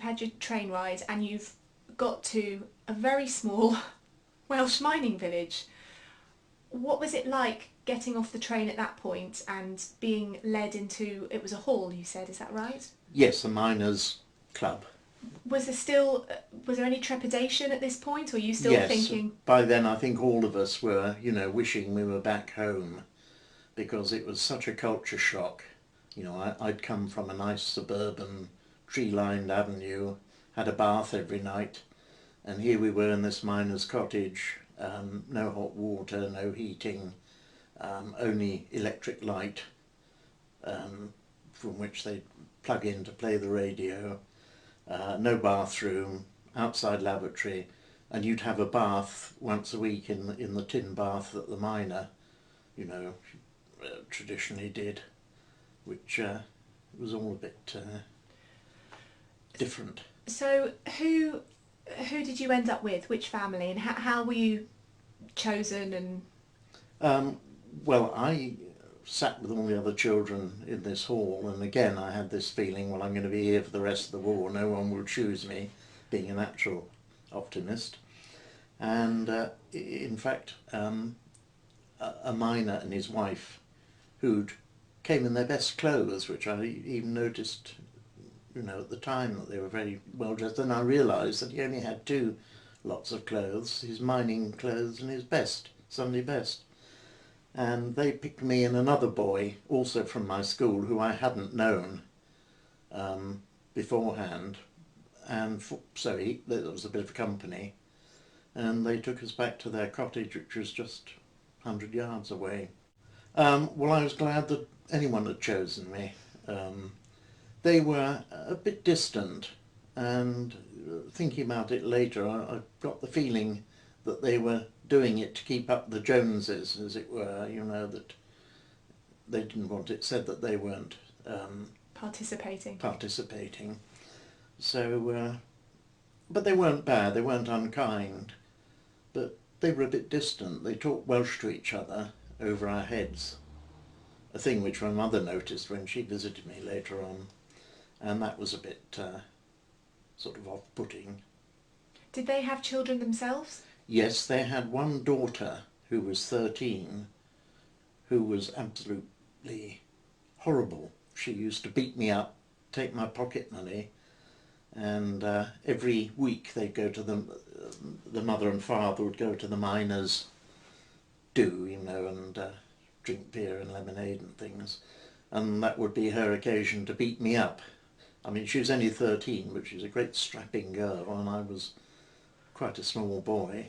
had your train ride and you've got to a very small Welsh mining village. What was it like getting off the train at that point and being led into, it was a hall you said, is that right? Yes, a miners' club. Was there any trepidation at this point, or are you still Yes, thinking, by then I think all of us were, wishing we were back home because it was such a culture shock. I'd come from a nice suburban tree-lined avenue, had a bath every night, and here we were in this miner's cottage, no hot water, no heating, only electric light from which they plug in to play the radio, no bathroom, outside lavatory, and you'd have a bath once a week in the tin bath that the miner, you know, traditionally did, which was all a bit different. so who did you end up with, which family, and how were you chosen? And Well, I sat with all the other children in this hall, and again I had this feeling, well, I'm going to be here for the rest of the war, no one will choose me, being a natural optimist. And in fact, a miner and his wife who'd came in their best clothes, which I even noticed, at the time, that they were very well dressed. Then I realised that he only had two lots of clothes, his mining clothes and his best, Sunday best. And they picked me and another boy, also from my school, who I hadn't known beforehand. And so there was a bit of company. And they took us back to their cottage, which was just 100 yards away. Well, I was glad that anyone had chosen me. They were a bit distant, and thinking about it later, I got the feeling that they were doing it to keep up the Joneses, as it were, that they didn't want it said that they weren't participating. So, but they weren't bad, they weren't unkind, but they were a bit distant. They talked Welsh to each other over our heads, a thing which my mother noticed when she visited me later on, and that was a bit sort of off-putting. did they have children themselves? Yes, they had one daughter who was 13, who was absolutely horrible. She used to beat me up, take my pocket money, and every week they'd go to the mother and father would go to the miners' do, and drink beer and lemonade and things, and that would be her occasion to beat me up. I mean, she was only 13, but she was a great strapping girl, and I was quite a small boy,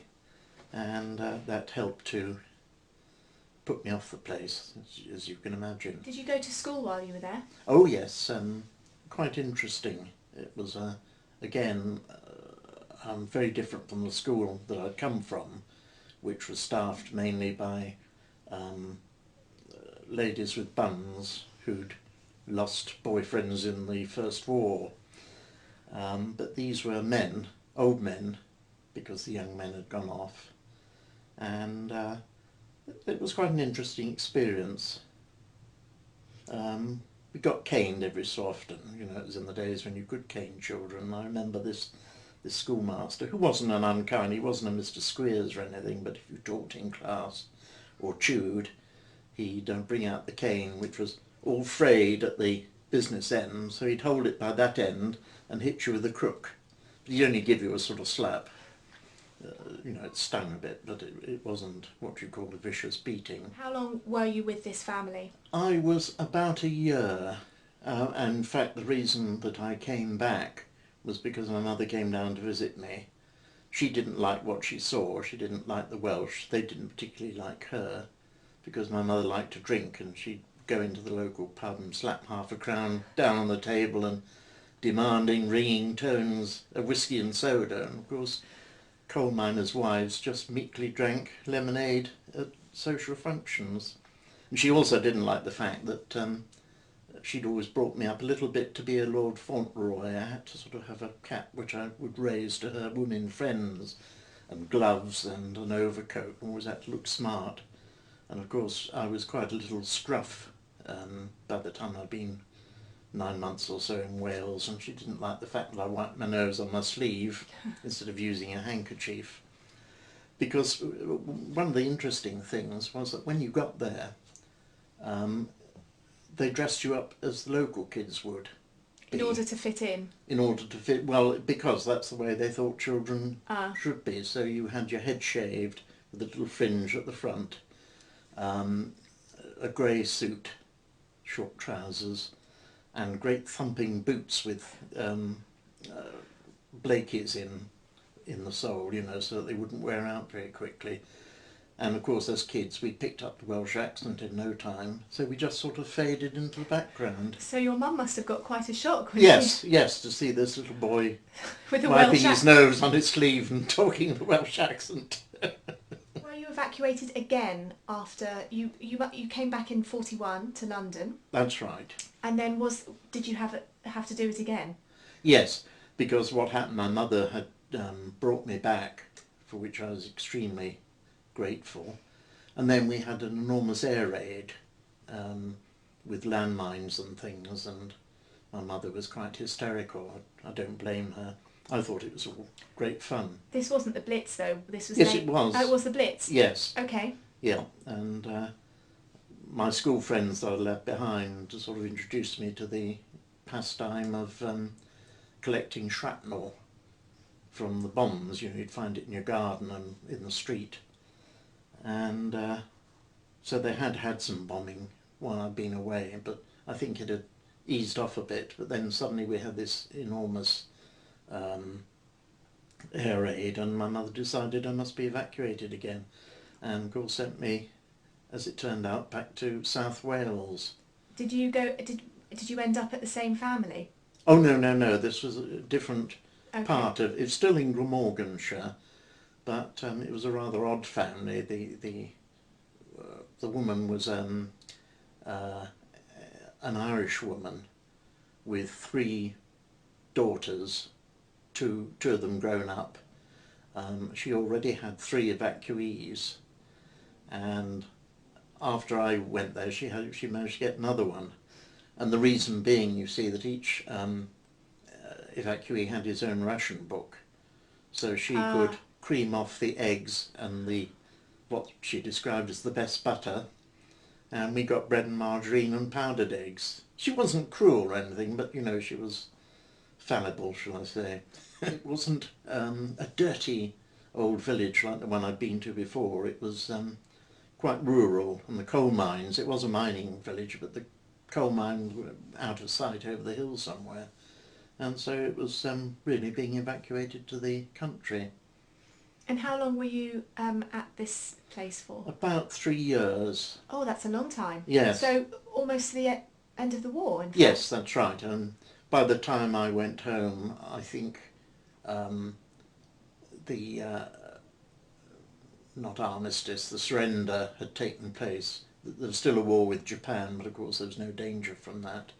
and that helped to put me off the place, as you can imagine. Did you go to school while you were there? Oh yes, quite interesting. It was, again, very different from the school that I'd come from, which was staffed mainly by ladies with buns who'd lost boyfriends in the First War. But these were men, old men, because the young men had gone off. And it was quite an interesting experience. We got caned every so often, it was in the days when you could cane children. I remember this schoolmaster, who wasn't an unkind, he wasn't a Mr. Squeers or anything, but if you talked in class or chewed, he'd bring out the cane, which was all frayed at the business end, so he'd hold it by that end and hit you with a crook. But he'd only give you a sort of slap. It stung a bit, but it wasn't what you call a vicious beating. How long were you with this family? I was about a year, and in fact the reason that I came back was because my mother came down to visit me. She didn't like what she saw, she didn't like the Welsh, they didn't particularly like her, because my mother liked to drink, and she'd go into the local pub and slap £0.50 down on the table and demanding ringing tones of whisky and soda. And of course coal miners' wives just meekly drank lemonade at social functions. And she also didn't like the fact that she'd always brought me up a little bit to be a Lord Fauntleroy. I had to sort of have a cap which I would raise to her women friends, and gloves and an overcoat, and always had to look smart. And of course I was quite a little scruff by the time I'd been 9 months or so in Wales, and she didn't like the fact that I wiped my nose on my sleeve instead of using a handkerchief. Because one of the interesting things was that when you got there, they dressed you up as the local kids would be. In order to fit in? In order to fit, well, because that's the way they thought children Ah. should be. So you had your head shaved with a little fringe at the front, a grey suit, short trousers, and great thumping boots with Blakeys in the sole, you know, so that they wouldn't wear out very quickly. And of course, as kids, we picked up the Welsh accent in no time, so we just sort of faded into the background. So your mum must have got quite a shock when Yes, yes, to see this little boy with a wiping Welsh his accent. nose on his sleeve and talking in a Welsh accent. Were you evacuated again after you came back in 41 to London? That's right. And then did you have to do it again? Yes, because what happened, my mother had brought me back, for which I was extremely grateful. And then we had an enormous air raid with landmines and things, and my mother was quite hysterical. I don't blame her. I thought it was all great fun. This wasn't the Blitz though. This was Yes, it was. Oh, it was the Blitz. Yes. Okay. Yeah, and my school friends that I left behind sort of introduced me to the pastime of collecting shrapnel from the bombs. You know, you'd find it in your garden and in the street. And so they had some bombing while I'd been away, but I think it had eased off a bit. But then suddenly we had this enormous air raid, and my mother decided I must be evacuated again, and of course sent me, as it turned out, back to South Wales. Did you go? Did you end up at the same family? Oh no! This was a different Okay. part of. It's still in Glamorganshire, but it was a rather odd family. The woman was an Irish woman with 3 daughters, two of them grown up. She already had 3 evacuees, and after I went there, she managed to get another one. And the reason being, you see, that each evacuee had his own ration book, so she could cream off the eggs and what she described as the best butter, and we got bread and margarine and powdered eggs. She wasn't cruel or anything, but you know, she was fallible, shall I say. It wasn't a dirty old village like the one I'd been to before. It was quite rural, and the coal mines, it was a mining village, but the coal mines were out of sight over the hill somewhere, and so it was really being evacuated to the country. And how long were you at this place for? About 3 years. Oh, that's a long time. Yes. So almost the end of the war, in fact. Yes, that's right. And by the time I went home, I think the not armistice, the surrender had taken place. There was still a war with Japan, but of course there was no danger from that.